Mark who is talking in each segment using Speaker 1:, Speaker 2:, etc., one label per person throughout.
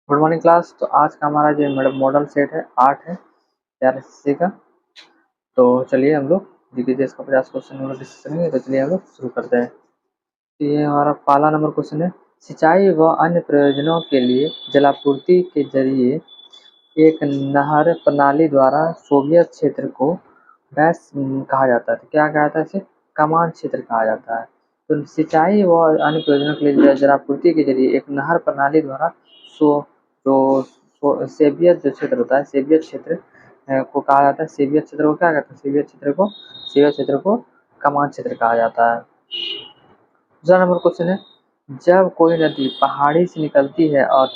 Speaker 1: Good morning class. तो आज का हमारा जो मॉडल सेट है 8 है 11 का। तो चलिए हम लोग जीके जीएस का 50 क्वेश्चन हम लोग डिस्कस करेंगे। तो चलिए हम लोग शुरू करते हैं। तो ये हमारा पहला नंबर क्वेश्चन है, सिंचाई व अन्य प्रयोजनों के लिए जलापूर्ति के जरिए एक नहर प्रणाली द्वारा सोवियत क्षेत्र को डैश कहा जाता है। तो क्या कहा जाता है इसे? कमान क्षेत्र कहा जाता है। तो सिंचाई व अन्य प्रयोजनों के लिए जलापूर्ति के जरिए एक नहर प्रणाली द्वारा सो सोवियत जो क्षेत्र होता है, सोवियत क्षेत्र को कहा जाता है। सोवियत क्षेत्र को क्या कहते हैं? सोवियत क्षेत्र को कमान क्षेत्र कहा जाता है। दूसरा नंबर क्वेश्चन है, जब कोई नदी पहाड़ी से निकलती है और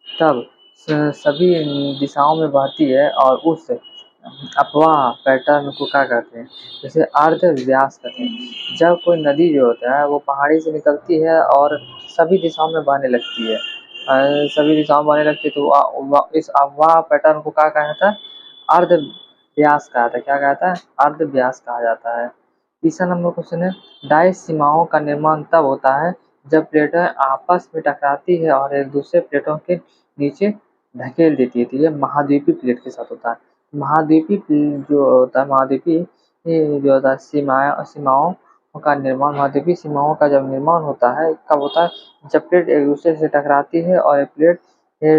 Speaker 1: तब सभी दिशाओं में बहती है और उस अपवाह पैटर्न को क्या कहते हैं? जैसे अर्ध व्यास कहते हैं। जब कोई नदी जो होता है वो पहाड़ी से निकलती है और सभी दिशाओं में बहने लगती है, सभी दिशाओं में बहने लगती है, तो इस अपवाह पैटर्न को क्या कहा जाता है? अर्ध व्यास कहा जाता है। क्या कहता है? अर्ध व्यास कहा जाता है। तीसरा नंबर क्वेश्चन है, डाइस सीमाओं का निर्माण तब होता है जब प्लेटें आपस में टकराती है और एक दूसरे प्लेटों के नीचे ढकेल देती है। तो ये महाद्वीपीय प्लेट के साथ होता है। महाद्वीपीय जो होता है, महाद्वीपीय जो होता है सीमाओं का निर्माण, महाद्वीपीय सीमाओं का जब निर्माण होता है कब होता है? जब प्लेट एक दूसरे से टकराती है और एक प्लेट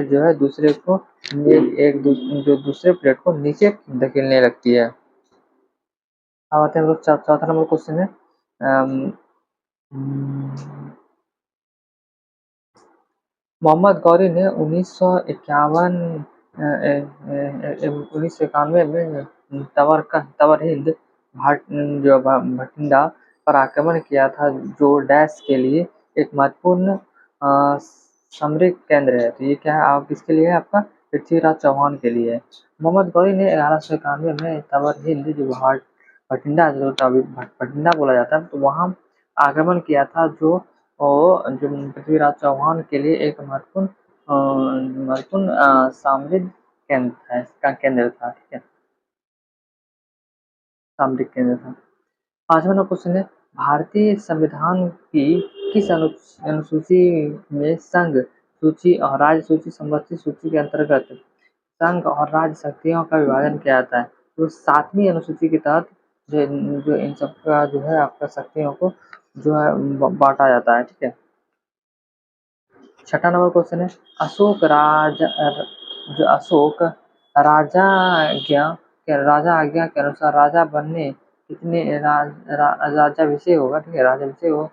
Speaker 1: जो है दूसरे को जो दूसरे प्लेट को नीचे धकेलने लगती है। अब आते हैं हम लोग चौथा नंबर क्वेश्चन है, मोहम्मद गौरी ने 1991 में तवर हिंद भटिंडा पर आक्रमण किया था, जो डैश के लिए एक महत्वपूर्ण सामरिक केंद्र है। तो ये क्या है? आप किसके लिए है? आपका पृथ्वीराज चौहान के लिए है। मोहम्मद गौरी ने 1191 में तवर हिंद जो भटिंडा बोला जाता है, तो वहाँ आक्रमण किया था, जो पृथ्वीराज चौहान के लिए एक महत्वपूर्ण सामरिक केंद्र था। ठीक है, सामरिक केंद्र था। पांचवा नंबर क्वेश्चन है, भारतीय संविधान की किस अनुसूची में संघ सूची और राज्य सूची संबंधित सूची के अंतर्गत संघ और राज्य शक्तियों का विभाजन किया जाता है? तो 7वीं अनुसूची के तहत जो इन सब का जो है आपका शक्तियों को जो है बांटा जाता है। ठीक है। छठा नंबर क्वेश्चन है, अशोक राजा आज्ञा के अनुसार राजा बनने कितने राजाभिषेक होगा। ठीक है, राजाभिषेक हो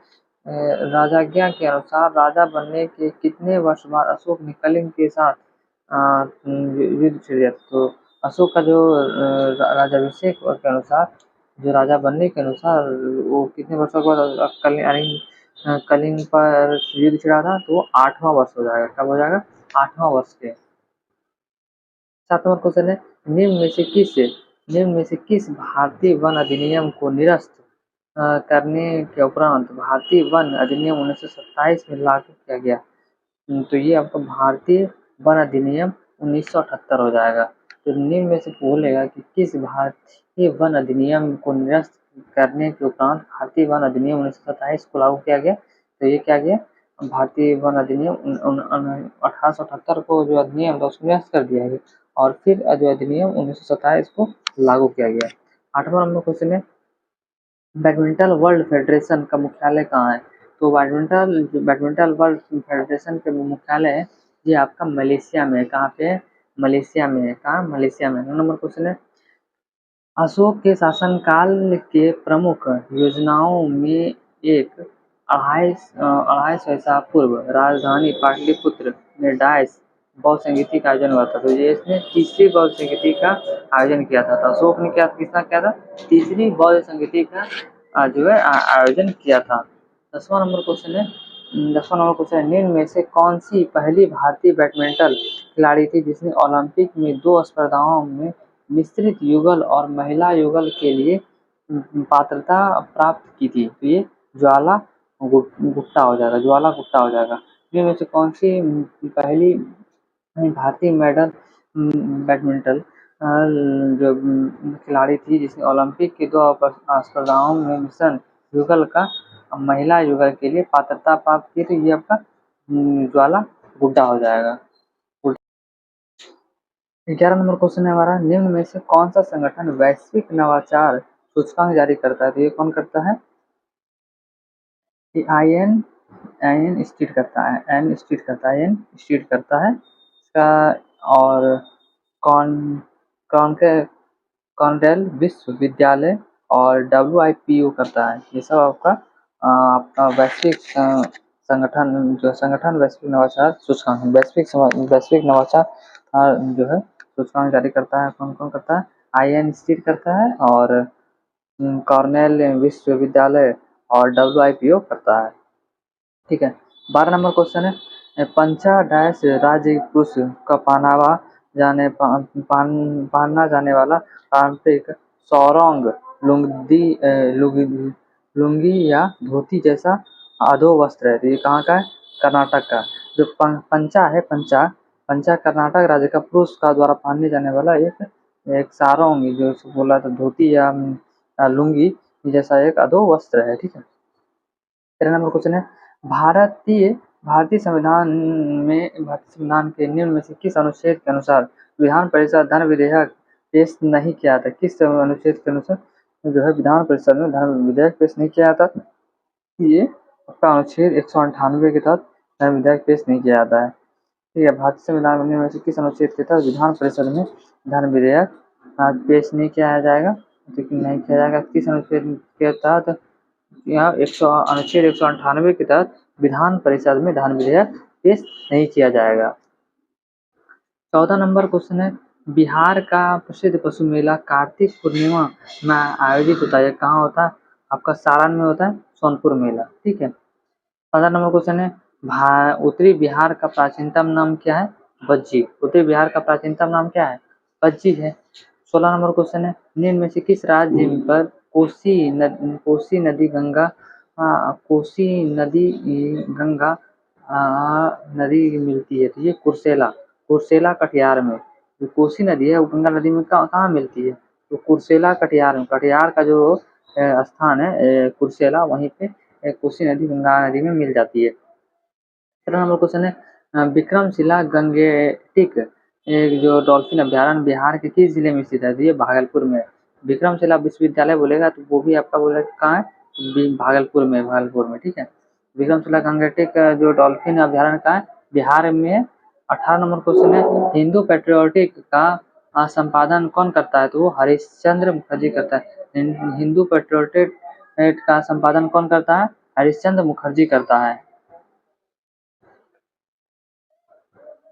Speaker 1: राजाज्ञा के अनुसार राजा बनने के कितने वर्ष बाद अशोक ने कलिंग के साथ युद्ध छेड़ दिया? तो अशोक का जो राजाभिषेक के अनुसार, जो राजा बनने के अनुसार वो कितने वर्षों के बाद कलिंग पर युद्ध छिड़ा था? तो वो 8वां वर्ष हो जाएगा। कब हो जाएगा? 8वां वर्ष के। 7वां क्वेश्चन है, निम्न में से किस भारतीय वन अधिनियम को निरस्त करने के उपरांत भारतीय वन अधिनियम 1927 में लागू किया गया? तो ये आपका भारतीय वन अधिनियम 1978 हो जाएगा। तो निम्न में से बोलेगा कि किस भारतीय वन अधिनियम को निरस्त करने के उपरांत भारतीय वन अधिनियम 1927 को लागू किया गया? तो ये क्या गया? भारतीय वन अधिनियम 1878 को जो अधिनियम था उसको निरस्त कर दिया गया और फिर जो अधिनियम 1927 को लागू किया गया। 8वां नंबर क्वेश्चन है, बैडमिंटन वर्ल्ड फेडरेशन का मुख्यालय कहाँ है? तो बैडमिंटन वर्ल्ड फेडरेशन के मुख्यालय है ये आपका मलेशिया में है। कहाँ पे है? मलेशिया में है। कहाँ? मलेशिया में। 9 नंबर क्वेश्चन है, अशोक के शासनकाल के प्रमुख योजनाओं में एक 250 ईसा पूर्व राजधानी पाटलिपुत्र में डाइस बौद्ध संगीति का आयोजन हुआ था। तो ये इसने तीसरी बौद्ध संगीति का आयोजन किया था। तो अशोक ने किसका किया था? तीसरी बौद्ध संगीति का जो है आयोजन किया था। 10वां नंबर क्वेश्चन है, निम्न में से कौन सी पहली भारतीय बैडमिंटन खिलाड़ी थी जिसने ओलंपिक में 2 स्पर्धाओं में मिश्रित युगल और महिला युगल के लिए पात्रता प्राप्त की थी? तो ये ज्वाला गुट्टा हो जाएगा। ज्वाला गुट्टा हो जाएगा। इनमें से कौन सी पहली भारतीय मेडल बैडमिंटन जो खिलाड़ी थी जिसने ओलंपिक की 2 स्पर्धाओं में मिश्रण युगल का महिला युगल के लिए पात्रता प्राप्त की? तो ये आपका ज्वाला गुट्टा हो जाएगा। 11 नंबर क्वेश्चन है हमारा, निम्न में से कौन सा संगठन वैश्विक नवाचार सूचकांक जारी करता है? तो ये कौन करता है? ये आईएन आईएन इंस्टीट्यूट करता है, एन इंस्टीट्यूट करता है, आईएन इंस्टीट्यूट करता है इसका। और कौन कौन के कॉर्नेल विश्वविद्यालय और डब्ल्यूआईपीओ करता है। ये सब आपका वैश्विक संगठन, जो संगठन वैश्विक नवाचार सूचकांक, वैश्विक नवाचार जो है सूचकांक जारी करता है। कौन कौन करता है? आईएन इंस्टीट्यूट करता है, और कॉर्नेल विश्वविद्यालय और डब्ल्यूआईपीओ करता है। ठीक है। 12 नंबर क्वेश्चन है, पंचा डैश राज्य पुरुष का पहनना जाने वाला पारंपरिक सौरोंग लुंगी या धोती जैसा आधो वस्त्र है। तो ये कहाँ का है? कर्नाटक का। जो पंचा है, पंचा पंचा कर्नाटक राज्य का पुरुष का द्वारा पहनने जाने वाला एक एक सारोंग, जो बोला था धोती या लुंगी जैसा एक अधो वस्त्र है। ठीक है। 13 नंबर क्वेश्चन है, भारतीय भारतीय संविधान के निम्न में से किस अनुच्छेद के अनुसार विधान परिषद धन विधेयक पेश नहीं किया था? किस अनुच्छेद के अनुसार जो है विधान परिषद में धन विधेयक पेश नहीं किया था? ये आपका अनुच्छेद 198 के तहत धन विधेयक पेश नहीं किया जाता है। ठीक है। भारतीय संविधान में से किस अनुच्छेद के तहत विधान परिषद में धन विधेयक पेश नहीं किया जाएगा? नहीं किया जाएगा। किस अनुच्छेद के तहत? यहाँ अनुच्छेद 198 के तहत विधान परिषद में धन विधेयक पेश नहीं किया जाएगा। 14 नंबर क्वेश्चन है, बिहार का प्रसिद्ध पशु मेला कार्तिक पूर्णिमा में आयोजित होता है। कहाँ होता है? आपका सारण में होता है, सोनपुर मेला। ठीक है। 15 नंबर क्वेश्चन है, उत्तरी बिहार का प्राचीनतम नाम क्या है? बज्जी। उत्तरी बिहार का प्राचीनतम नाम क्या है? बज्जी है। 16 नंबर क्वेश्चन है, निम्न में से किस राज्य पर कोसी नदी नदी मिलती है? तो ये कुर्सेला कटिहार में। जो कोसी नदी है वो गंगा नदी में कहाँ मिलती है? तो कुर्सेला कटिहार में। कटिहार का जो स्थान है कुर्सेला, वहीं पे कोसी नदी गंगा नदी में मिल जाती है। 17 नंबर क्वेश्चन है, विक्रमशिला गंगेटिक एक जो डॉल्फिन अभ्यारण्य बिहार के किस जिले में स्थित है? तो ये भागलपुर में। विक्रमशिला विश्वविद्यालय बोलेगा तो वो भी आपका बोलेगा कहाँ है? भागलपुर में। ठीक है। विक्रमशिला गंगेटिक जो डॉल्फिन अभ्यारण्य कहाँ है? बिहार में। 18 नंबर क्वेश्चन है, हिंदू पेट्रियोटिक का संपादन कौन करता है? तो वो हरिश्चंद्र मुखर्जी करता है। हिंदू पेट्रियोटिक का संपादन कौन करता है? हरिश्चंद्र मुखर्जी करता है।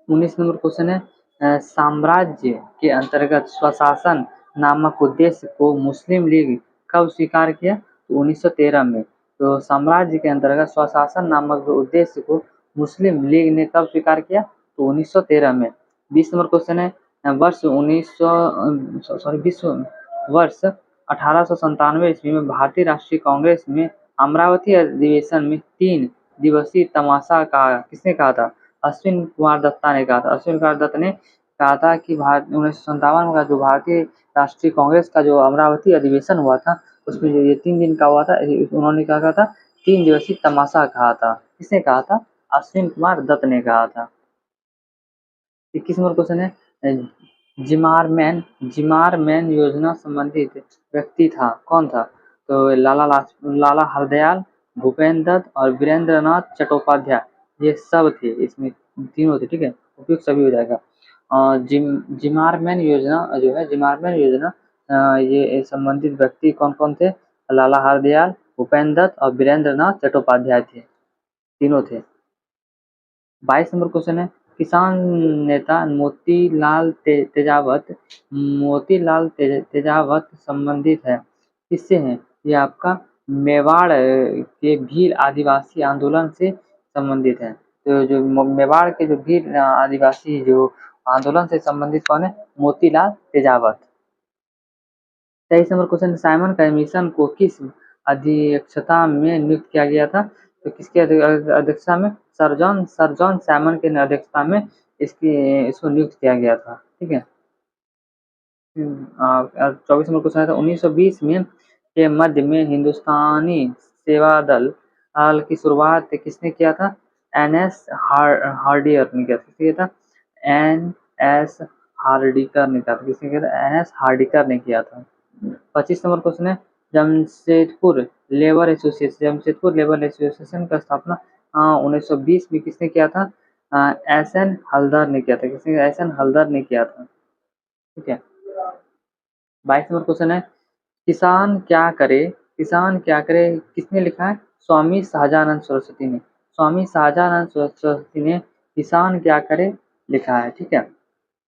Speaker 1: 19 नंबर क्वेश्चन है, साम्राज्य के अंतर्गत स्वशासन नामक उद्देश्य को मुस्लिम लीग कब स्वीकार किया? तो 1913 में। तो साम्राज्य के अंतर्गत स्वशासन नामक उद्देश्य को मुस्लिम लीग ने कब स्वीकार किया? तो 1913 में। 20 नंबर क्वेश्चन है, वर्ष 1897 ईस्वी में भारतीय राष्ट्रीय कांग्रेस में अमरावती अधिवेशन में 3 दिवसीय तमाशा किसने कहा था? अश्विन कुमार दत्ता ने कहा था। अश्विन कुमार दत्त ने कहा था कि 1957 का जो भारतीय राष्ट्रीय कांग्रेस का जो अमरावती अधिवेशन हुआ था, उसमें जो ये 3 दिन का हुआ था, उन्होंने क्या कहा था? 3 दिवसीय तमाशा कहा था। किसने कहा था? अश्विन कुमार दत्त ने कहा था। 21 नंबर क्वेश्चन है, जिमारमैन योजना संबंधित व्यक्ति था, कौन था? तो लाला हरदयाल, भूपेन्द्र दत्त और वीरेंद्र नाथ चट्टोपाध्याय, ये सब थे, इसमें तीनों थे। ठीक है। उपयुक्त सभी हो जाएगा। जिमारमैन योजना ये संबंधित व्यक्ति कौन कौन थे? लाला हरदयाल, भूपेन्द्र दत्त और वीरेंद्र नाथ चट्टोपाध्याय थे, तीनों थे। 22 नंबर क्वेश्चन है, किसान नेता मोतीलाल तेजावत संबंधित है, किससे है? ये आपका मेवाड़ के भील आदिवासी आंदोलन से संबंधित है। तो जो मेवाड़ के जो भील आदिवासी जो आंदोलन से संबंधित कौन है? Motilal Tejawat. 23 number question, Simon commission को किस अध्यक्षता में नियुक्त किया गया था? तो किसके अध्यक्षता में? सर जॉन साइमन के अध्यक्षता में इसको नियुक्त किया गया था। ठीक है। 24 नंबर क्वेश्चन है, 1920 में के मध्य में हिंदुस्तानी सेवा दल की शुरुआत किसने किया था? एन एस हार्डियर ने किया था। एन एस हार्डिकर ने किया था। किसने किया था? एन एस हार्डिकर ने किया था। 25 नंबर क्वेश्चन है, जमशेदपुर लेबर एसोसिएशन का स्थापना 1920 में किसने किया था? एस एन हल्दर ने किया था। किसने? एस एन हल्दर ने किया था। ठीक है। 22 नंबर क्वेश्चन है, किसान क्या करे, किसान क्या करे किसने लिखा है? स्वामी शाहजानंद सरस्वती ने। स्वामी शाहजानंद सरस्वती ने किसान क्या करे लिखा है। ठीक है।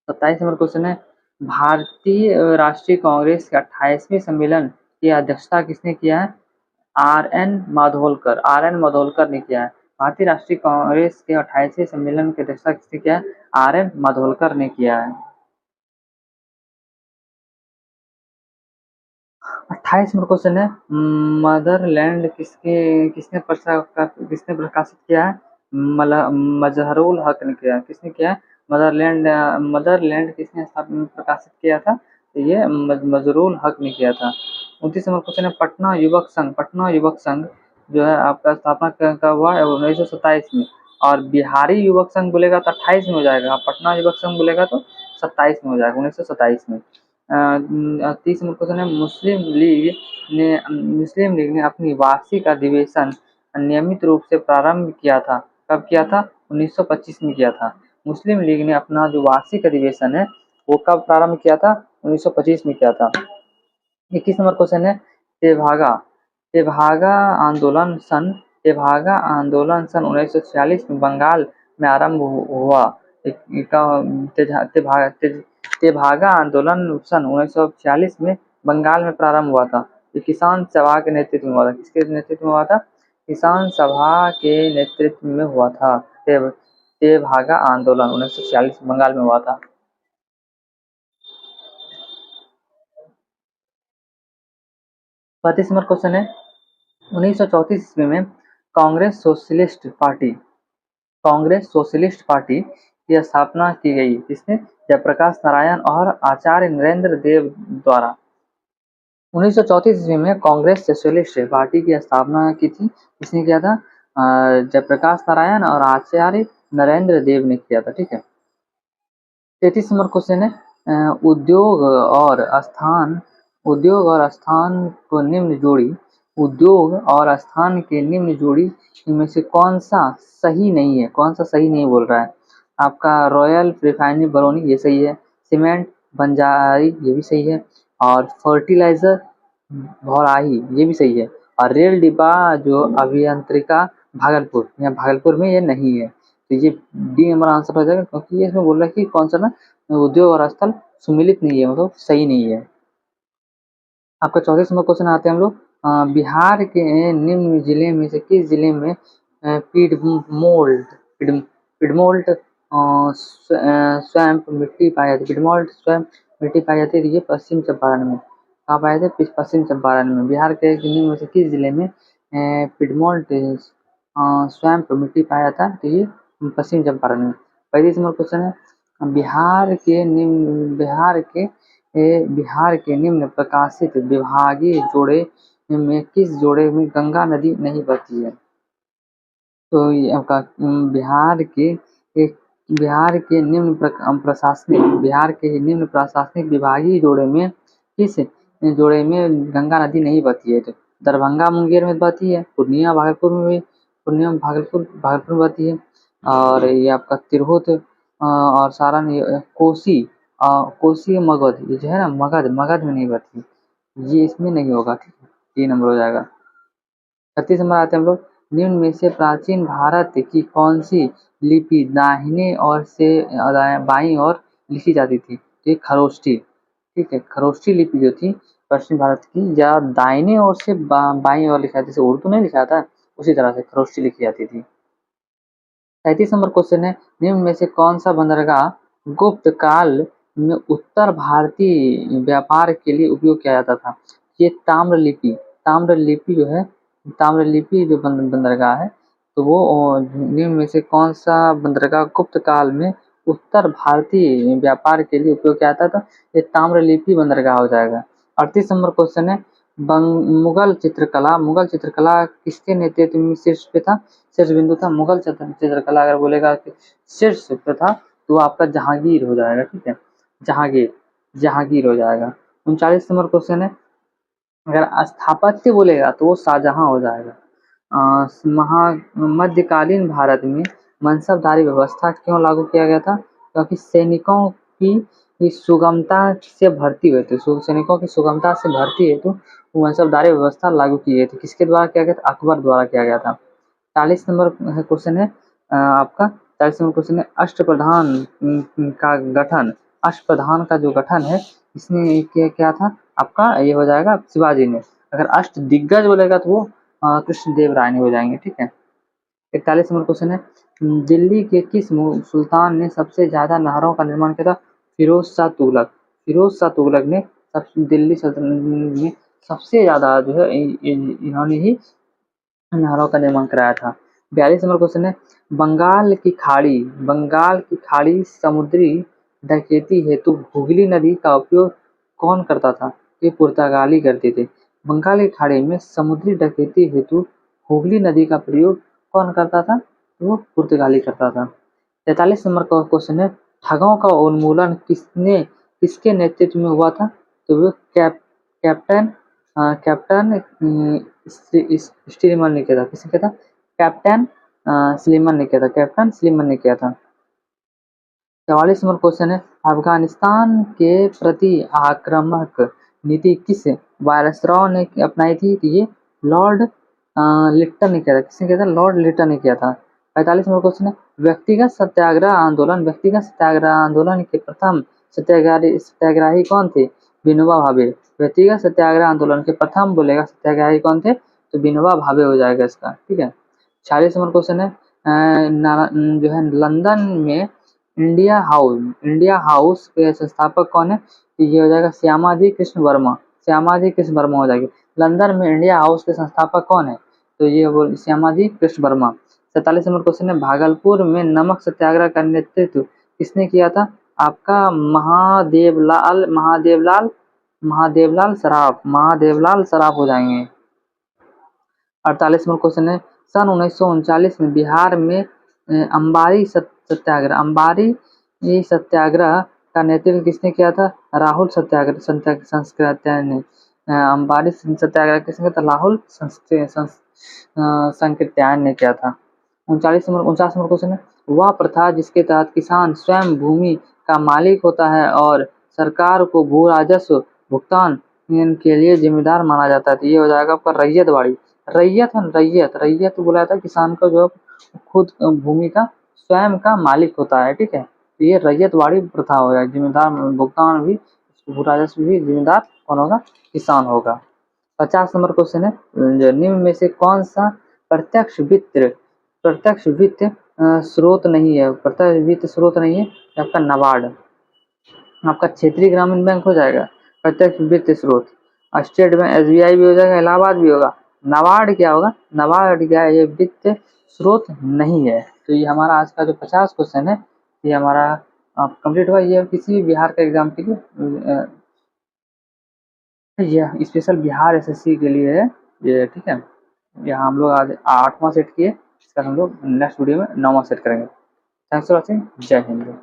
Speaker 1: 27 नंबर क्वेश्चन है, भारतीय राष्ट्रीय कांग्रेस के 28वें सम्मेलन की अध्यक्षता किसने किया है? आर एन माधोलकर ने किया है। भारतीय राष्ट्रीय कांग्रेस के 28वें सम्मेलन की अध्यक्षता किसने किया है? आर एन माधोलकर ने किया है। 28 नंबर क्वेश्चन है, मदरलैंड किसने प्रकाशित किया है? मजहरुल हक ने किया है। किसने किया है? मदरलैंड किसने प्रकाशित किया था? तो ये मजहरुल हक ने किया था। 29 नंबर क्वेश्चन है, पटना युवक संघ जो है आपका स्थापना कब हुआ है? 1927 में। और बिहारी युवक संघ बोलेगा तो 28 में हो जाएगा, पटना युवक संघ बोलेगा तो 27 में हो जाएगा, 1927 में। 30 नंबर क्वेश्चन है, मुस्लिम लीग ने अपनी वार्षिक अधिवेशन नियमित रूप से प्रारंभ किया था। कब किया था? 1925 में किया था। मुस्लिम लीग ने अपना जो वार्षिक अधिवेशन है वो कब प्रारंभ किया था? 1925 में किया था। 21 नंबर क्वेश्चन है, तेभागा तेभागा तेभागा आंदोलन सन 1946 में बंगाल में आरंभ हुआ। तेभागा आंदोलन सन 1946 में बंगाल में प्रारंभ हुआ था। ये किसान सभा के नेतृत्व में हुआ था। किसके नेतृत्व में हुआ था? किसान सभा के नेतृत्व में हुआ था। तेभागा आंदोलन 1946 बंगाल में हुआ था। 32 नंबर क्वेश्चन है, 1934 ईस्वी में कांग्रेस सोशलिस्ट पार्टी की स्थापना की गई। किसने? जयप्रकाश नारायण और आचार्य नरेंद्र देव द्वारा। 1934 ईस्वी में कांग्रेस सोशलिस्ट पार्टी की स्थापना की थी। किसने किया था? जयप्रकाश नारायण और आचार्य नरेंद्र देव ने किया था। ठीक है। 33 नंबर क्वेश्चन है, उद्योग और स्थान को निम्न जोड़ी उद्योग और स्थान के निम्न जोड़ी इनमें से कौन सा सही नहीं है? कौन सा सही नहीं बोल रहा है? आपका रॉयल रिफाइनरी बरौनी ये सही है, सीमेंट बंजारी ये भी सही है, और फर्टिलाइजर भौराही ये भी सही है, और रेल डिब्बा जो अभियंत्रिका भागलपुर में ये नहीं है। तो ये डी नंबर आंसर हो जाएगा, क्योंकि ये इसमें बोल रहा है कि कौन सा ना उद्योग और स्थल सुमिलित नहीं है, मतलब सही नहीं है। आपका 34 नंबर क्वेश्चन आते हैं हम लोग, बिहार के निम्न जिले में से किस जिले में पिडमोल्ट स्वैम्प मिट्टी पाई जाती है? पिडमोल्ट स्वैम्प मिट्टी पाई जाती है। तो ये पश्चिम चंपारण में। कहाँ पाए थे? पश्चिम चंपारण में। बिहार के निम्न में से किस जिले में पिडमोल्ट स्वैम्प मिट्टी पाया जाता है? तो ये पश्चिम चंपारण में। 35 नंबर क्वेश्चन है, बिहार के निम्न प्रकाशित विभागीय जोड़े में किस जोड़े में गंगा नदी नहीं बहती है? तो ये आपका बिहार के निम्न प्रशासनिक विभागीय जोड़े में किस जोड़े में गंगा नदी नहीं बहती है? तो दरभंगा मुंगेर में बहती है, पूर्णिया भागलपुर में बहती है, और ये आपका तिरहुत और सारण कोसी मगध ये जो है ना मगध में नहीं बहती, ये इसमें नहीं होगा। ठीक है, 3 नंबर हो जाएगा। 36 नंबर आते हैं हम लोग, निम्न में से प्राचीन भारत की कौन सी लिपि दाहिने ओर से बाईं ओर लिखी जाती थी? तो खरोष्ठी। ठीक है, खरोष्ठी लिपि जो थी पश्चिम भारत की, या दाहिने ओर से बाईं ओर लिखा, जैसे उर्दू नहीं लिखा था उसी तरह से खरोष्ठी लिखी जाती थी। 37 नंबर क्वेश्चन है, निम्न में से कौन सा बंदरगाह गुप्त काल में उत्तर भारतीय व्यापार के लिए उपयोग किया जाता था? ये ताम्रलिपि जो बंदरगाह है, तो वो निम्न में से कौन सा बंदरगाह गुप्त काल में उत्तर भारतीय व्यापार के लिए उपयोग किया जाता था? ये ताम्रलिपि बंदरगाह हो जाएगा। 38 नंबर क्वेश्चन है, मुगल चित्रकला किसके नेतृत्व में शीर्ष पे था? शीर्ष बिंदु था। चित्रकला अगर बोलेगा कि शीर्ष पे था तो आपका जहांगीर हो जाएगा। ठीक है, जहांगीर, जहांगीर हो जाएगा। 39 नंबर क्वेश्चन है, अगर स्थापत्य बोलेगा तो वो शाहजहां हो जाएगा। मध्यकालीन भारत में मनसबदारी व्यवस्था क्यों लागू किया गया था? क्योंकि सैनिकों की सुगमता से भर्ती हुए थे, सैनिकों की सुगमता से भर्ती हेतु मनसबदारी व्यवस्था लागू की गई थी। किसके द्वारा किया गया था? अकबर द्वारा किया गया था। 40 नंबर क्वेश्चन है आपका, 40 नंबर क्वेश्चन है, अष्टप्रधान का गठन, अष्टप्रधान का जो गठन है इसने क्या था आपका? ये हो जाएगा शिवाजी ने। अगर अष्ट दिग्गज बोलेगा तो वो कृष्णदेव राय ने हो जाएंगे, ठीक है। 41 नंबर क्वेश्चन है, दिल्ली के किस सुल्तान ने सबसे ज्यादा नहरों का निर्माण किया था? फिरोज शाह तुगलक। फिरोज शाह तुगलक ने दिल्ली सल्तनत में सबसे ज्यादा जो है इन्होंने ही नहरों का निर्माण कराया था। 42 नंबर क्वेश्चन है, बंगाल की खाड़ी समुद्री डकैती हेतु हुगली नदी का उपयोग कौन करता था? ये पुर्तगाली करते थे। बंगाल की खाड़ी में समुद्री डकैती हेतु हुगली नदी का प्रयोग कौन करता था? वो पुर्तगाली करता था। 43 नंबर का क्वेश्चन है, ठगों का उन्मूलन किसके नेतृत्व में हुआ था? तो वो कैप्टन कैप्टन स्टीमन ने किया था। किसने किया था? कैप्टन स्लीमन ने किया था, कैप्टन स्लीमन ने किया था। 44 नंबर क्वेश्चन है, अफगानिस्तान के प्रति आक्रामक नीति किस वायसरॉय ने अपनाई थी? तो ये लॉर्ड लिट्टन ने किया था। किसने किया था? लॉर्ड लिट्टन ने किया था। 45 नंबर क्वेश्चन है, व्यक्तिगत सत्याग्रह आंदोलन के प्रथम सत्याग्रही कौन थे? विनोबा भावे। व्यक्तिगत सत्याग्रह आंदोलन के प्रथम बोलेगा सत्याग्रही कौन थे? तो विनोबा भावे हो जाएगा इसका, ठीक है। 46 नंबर क्वेश्चन है, जो है लंदन में इंडिया हाउस के संस्थापक कौन है? तो ये हो जाएगा श्यामाजी कृष्ण वर्मा। श्यामाजी कृष्ण वर्मा हो जाएगी। लंदन में इंडिया हाउस के संस्थापक कौन है? तो ये श्यामाजी कृष्ण वर्मा। 47 नंबर क्वेश्चन है, भागलपुर में नमक सत्याग्रह का नेतृत्व किसने किया था? आपका महादेवलाल सराफ हो जाएंगे। 48 नंबर क्वेश्चन है, सन 1939 में बिहार में अंबारी सत्याग्रह का नेतृत्व किसने किया था? राहुल सत्याग्रह ने। अंबारी सत्याग्रह किसने किया था? राहुल संकृत्यायन ने किया था। 49 नंबर क्वेश्चन है, वह प्रथा जिसके तहत किसान स्वयं भूमि का मालिक होता है और सरकार को भू राजस्व भुगतान के लिए जिम्मेदार माना जाता है। तो ये हो जाएगा आपका रैयतवाड़ी। रैयत बोला जाता है किसान को जो खुद भूमि का स्वयं का मालिक होता है, ठीक है। तो ये रैयतवाड़ी प्रथा हो जाएगी। जिम्मेदार भुगतान भी, भू राजस्व भी जिम्मेदार कौन होगा? किसान होगा। 50 नंबर क्वेश्चन है, निम्न में से कौन सा प्रत्यक्ष वित्त स्रोत नहीं है? प्रत्यक्ष वित्त स्रोत नहीं है आपका नाबार्ड। आपका क्षेत्रीय ग्रामीण बैंक हो जाएगा प्रत्यक्ष वित्त स्रोत। स्टेट बैंक, SBI भी हो जाएगा, इलाहाबाद भी होगा। नाबार्ड क्या होगा? नाबार्ड क्या है? ये वित्त स्रोत नहीं है। तो ये हमारा आज का जो 50 क्वेश्चन है ये हमारा कंप्लीट हुआ। ये किसी भी बिहार के एग्जाम के लिए यह स्पेशल बिहार SSC के लिए है ये, ठीक है। यहाँ हम लोग आज 8वां सेट किए, इसका हम लोग नेक्स्ट वीडियो में 9वां सेट करेंगे। Thanks for watching. जय हिंद।